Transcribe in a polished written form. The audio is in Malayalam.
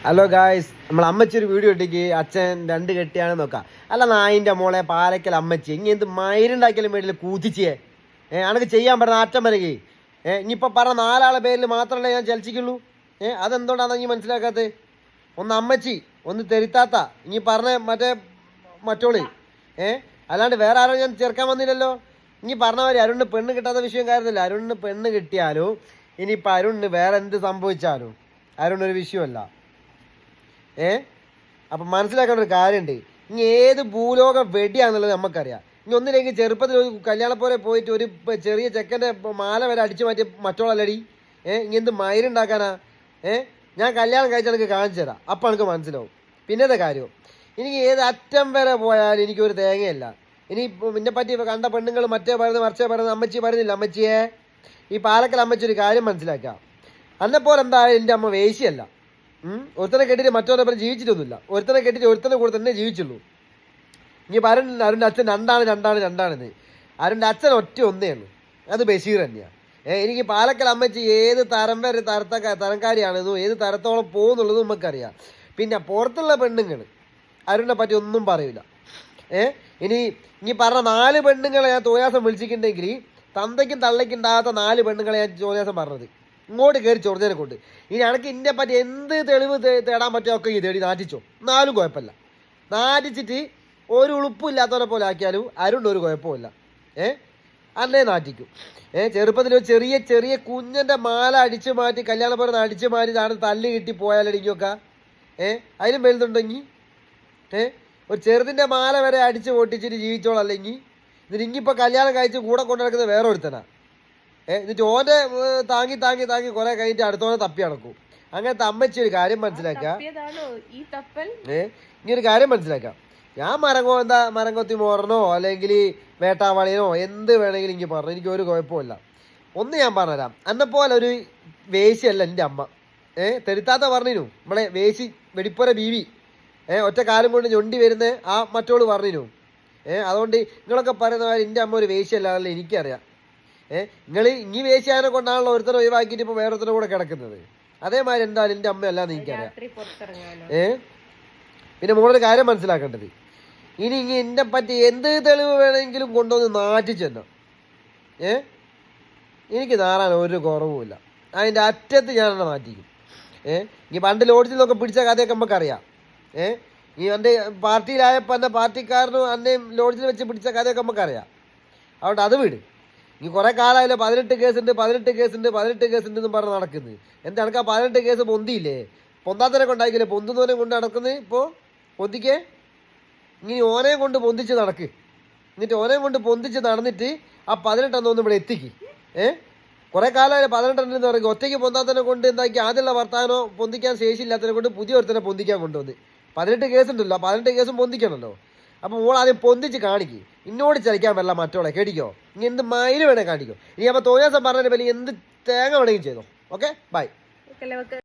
ഹലോ ഗായ്സ്, നമ്മൾ അമ്മച്ചി ഒരു വീഡിയോ ഇട്ടേക്ക് അച്ഛൻ 2 കെട്ടിയാണെന്ന് നോക്കാം. അല്ല നായിൻ്റെ മോളെ പാലക്കൽ അമ്മച്ചി ഇനി എന്ത് മയിരുണ്ടാക്കിയാലും വേണ്ടിയില്ല കൂത്തിച്ചേ. അനക്ക് ചെയ്യാൻ പറഞ്ഞ അച്ഛൻ വരകേ. ഇനിയിപ്പോൾ പറഞ്ഞ 4 ആളെ പേരിൽ മാത്രമല്ലേ ഞാൻ ചലിച്ചിക്കുള്ളൂ. അതെന്തുകൊണ്ടാണ് നീ മനസ്സിലാക്കാത്തത്? ഒന്ന് അമ്മച്ചി, ഒന്ന് തെരുത്താത്ത, ഇനി പറഞ്ഞ മറ്റോള്. അല്ലാണ്ട് വേറെ ആരോ ഞാൻ ചേർക്കാൻ വന്നില്ലല്ലോ. ഇനി പറഞ്ഞ മാതിരി അരുണിന് പെണ്ണ് കിട്ടാത്ത വിഷയം കാര്യമില്ല. അരുണിന് പെണ്ണ് കിട്ടിയാലും ഇനിയിപ്പോൾ അരുണിന് വേറെ എന്ത് സംഭവിച്ചാലും അരുണൊരു വിഷയമല്ല. അപ്പം മനസ്സിലാക്കേണ്ട ഒരു കാര്യമുണ്ട്. ഇനി ഏത് ഭൂലോകം വെടിയാണെന്നുള്ളത് നമുക്കറിയാം. ഇനി ഒന്നില്ലെങ്കിൽ ചെറുപ്പത്തിൽ ഒരു കല്യാണപ്പോലെ പോയിട്ട് ഒരു ചെറിയ ചെക്കൻ്റെ മാല വരെ അടിച്ചു മാറ്റിയ മറ്റോളല്ലടി. ഇനി എന്ത് മയിരുണ്ടാക്കാനാ? ഞാൻ കല്യാണം കഴിച്ചാൽ എനിക്ക് കാണിച്ചു തരാം, അപ്പം എനിക്ക് മനസ്സിലാവും. പിന്നത്തെ കാര്യം, എനിക്ക് ഏത് അറ്റം വരെ പോയാലും എനിക്കൊരു തേങ്ങയല്ല. ഇനി എന്നെ പറ്റി കണ്ട പെണ്ണുങ്ങൾ മറ്റേ പറയുന്നത് അമ്മച്ചി പറയുന്നില്ല. അമ്മച്ചിയെ, ഈ പാലക്കൽ അമ്മച്ചി ഒരു കാര്യം മനസ്സിലാക്കാം. അന്നെപ്പോലെ എന്തായാലും എൻ്റെ അമ്മ വേശ്യയല്ല. ഒരുത്തനെ കെട്ടിട്ട് മറ്റവരെ ജീവിച്ചിട്ടൊന്നുമില്ല. ഒരുത്തനെ കെട്ടിട്ട് ഒരുത്തനെ കൂടെ തന്നെ ജീവിച്ചുള്ളൂ. ഇനി പറയുന്നില്ല അരുണിൻ്റെ അച്ഛൻ രണ്ടാണെന്ന്. അരുണിൻ്റെ അച്ഛൻ ഒന്നേയുള്ളൂ, അത് ബഷീർ തന്നെയാണ്. എനിക്ക് പാലക്കൽ അമ്മച്ചി ഏത് തരം വരെ തരംകാരിയാണെന്നും ഏത് തരത്തോളം പോകുന്നുള്ളതും നമുക്കറിയാം. പിന്നെ പുറത്തുള്ള പെണ്ണുങ്ങൾ അരുണിനെ പറ്റി ഒന്നും പറയില്ല. ഇനി പറഞ്ഞ 4 പെണ്ണുങ്ങളെ ഞാൻ തോയാസം വിളിച്ചിട്ടുണ്ടെങ്കിൽ തന്തയ്ക്കും തള്ളയ്ക്കും ഉണ്ടാകാത്ത 4 പെണ്ണുങ്ങളെ ഞാൻ തോയാസം പറഞ്ഞത് ഇങ്ങോട്ട് കയറി ചൊറിഞ്ഞതിനെ കൊണ്ട്. ഇനി അനക്ക് ഇന്നെ പറ്റി എന്ത് തെളിവ് തേടാൻ പറ്റുമൊക്കെ ഈ തേടി നാറ്റിച്ചോ, എന്നാലും കുഴപ്പമില്ല. നാറ്റിച്ചിട്ട് ഒരു ഉളുപ്പില്ലാത്തവരെ പോലെ ആക്കിയാലും അരുണ്ടൊരു കുഴപ്പമില്ല. അന്നേ നാറ്റിക്കും. ചെറുപ്പത്തിൽ ഒരു ചെറിയ കുഞ്ഞൻ്റെ മാല അടിച്ചു മാറ്റി കല്യാണപ്പുറത്ത് അടിച്ചു മാറ്റി ആണ് തല്ല് കിട്ടി പോയാലടിക്കൊക്കെ അതിനും വലുതുണ്ടെങ്കിൽ ഒരു ചെറുതിൻ്റെ മാല വരെ അടിച്ച് പൊട്ടിച്ചിട്ട് ജീവിച്ചോളാം. അല്ലെങ്കിൽ ഇതിന് ഇനിയിപ്പോൾ കല്യാണം കഴിച്ച് കൂടെ കൊണ്ടു നടക്കുന്നത് വേറെ ഒരുത്തനാ. എന്നിട്ട് ഓൻ്റെ താങ്ങി കുറെ കഴിഞ്ഞിട്ട് അടുത്തോടെ തപ്പി നടക്കും. അങ്ങനത്തെ അമ്മച്ചി ഒരു കാര്യം മനസ്സിലാക്കുക. ഇനി ഒരു കാര്യം മനസ്സിലാക്കാം. ഞാൻ മരം കൊത്തി മോറനോ അല്ലെങ്കിൽ വേട്ടാവാളിയനോ എന്ത് വേണമെങ്കിലും എനിക്ക് പറഞ്ഞു, എനിക്ക് ഒരു കുഴപ്പമില്ല. ഒന്ന് ഞാൻ പറഞ്ഞുതരാം, എന്നെപ്പോലെ ഒരു വേശിയല്ല എൻ്റെ അമ്മ. തെരുത്താത്ത പറഞ്ഞു നമ്മളെ വേശി വെടിപ്പുര ബീവി ഒറ്റ കാലം കൊണ്ട് ഞൊണ്ടി വരുന്ന ആ മറ്റോള് പറഞ്ഞു. അതുകൊണ്ട് നിങ്ങളൊക്കെ പറയുന്ന കാര്യം എൻ്റെ അമ്മ ഒരു വേശിയല്ല, അതല്ല എനിക്കറിയാം. നിങ്ങൾ ഇനി വേശ്യാനെ കൊണ്ടാണല്ലോ ഒരുത്തരം ഒഴിവാക്കിയിട്ട് ഇപ്പോൾ വേറൊരുത്തരം കൂടെ കിടക്കുന്നത്. അതേമാതിരി എന്തായാലും എൻ്റെ അമ്മയല്ലാന്ന് എനിക്കറിയാം. പിന്നെ മോളൊരു കാര്യം മനസ്സിലാക്കേണ്ടത്, ഇനി എന്നെ പറ്റി എന്ത് തെളിവ് വേണമെങ്കിലും കൊണ്ടുവന്ന് നാറ്റിച്ചെന്നോ. എനിക്ക് നാറാൻ ഒരു കുറവുമില്ല. അതിൻ്റെ അറ്റത്ത് ഞാനെന്നെ നാറ്റിക്കും. ഇനി പണ്ട് ലോഡ്ജിൽ നിന്നൊക്കെ പിടിച്ച കഥയൊക്കെ നമുക്കറിയാം. ഈ എൻ്റെ പാർട്ടിയിലായപ്പോൾ എൻ്റെ പാർട്ടിക്കാരനും എന്നെയും ലോഡ്ജിൽ വെച്ച് പിടിച്ച കഥയൊക്കെ നമുക്കറിയാം. അതുകൊണ്ട് അത് വിട്. ഇനി കുറേ കാലമായാലും 18 കേസുണ്ട് എന്നും പറഞ്ഞ് നടക്കുന്നത്. എന്താ കണക്കാ 18 കേസ് പൊന്തിയില്ലേ? പൊന്താത്തനെ കൊണ്ടായിക്കില്ലേ പൊന്തുന്നവനെ കൊണ്ട് നടക്കുന്നത്. ഇപ്പോൾ പൊന്തിക്കേ, ഇനി ഓനെ കൊണ്ട് പൊന്തിച്ച് നടക്ക്. എന്നിട്ട് ഓനെ കൊണ്ട് പൊന്തിച്ച് നടന്നിട്ട് ആ 18 ഒന്ന് ഇവിടെ എത്തിക്ക്. കുറേ കാലമായാലും 18 എന്ന് പറയുക ഒറ്റയ്ക്ക് പൊന്താത്തനെ കൊണ്ട് എന്താക്കി ആദ്യമുള്ള ഭർത്താനോ പൊന്തിക്കാൻ ശേഷിയില്ലാത്തതിനെ കൊണ്ട് പുതിയ ഒരുത്തനെ പൊന്തിക്കാൻ കൊണ്ടുവന്ന് 18 കേസുണ്ടല്ലോ. 18 കേസും പൊന്തിക്കണമല്ലോ. അപ്പോൾ മോൾ ആദ്യം പൊന്തിച്ച് കാണിക്കും. ഇന്നോട് ചലിക്കാൻ വല്ല മറ്റോളെ കേട്ടിക്കോ. ഇനി എന്ത് മയില് വേണേ കാണിക്കോ. ഇനി അപ്പോൾ തോന്നിയാസം പറഞ്ഞതിന് വലിയ എന്ത് തേങ്ങ വേണമെങ്കിലും ചെയ്തോ. Okay, by.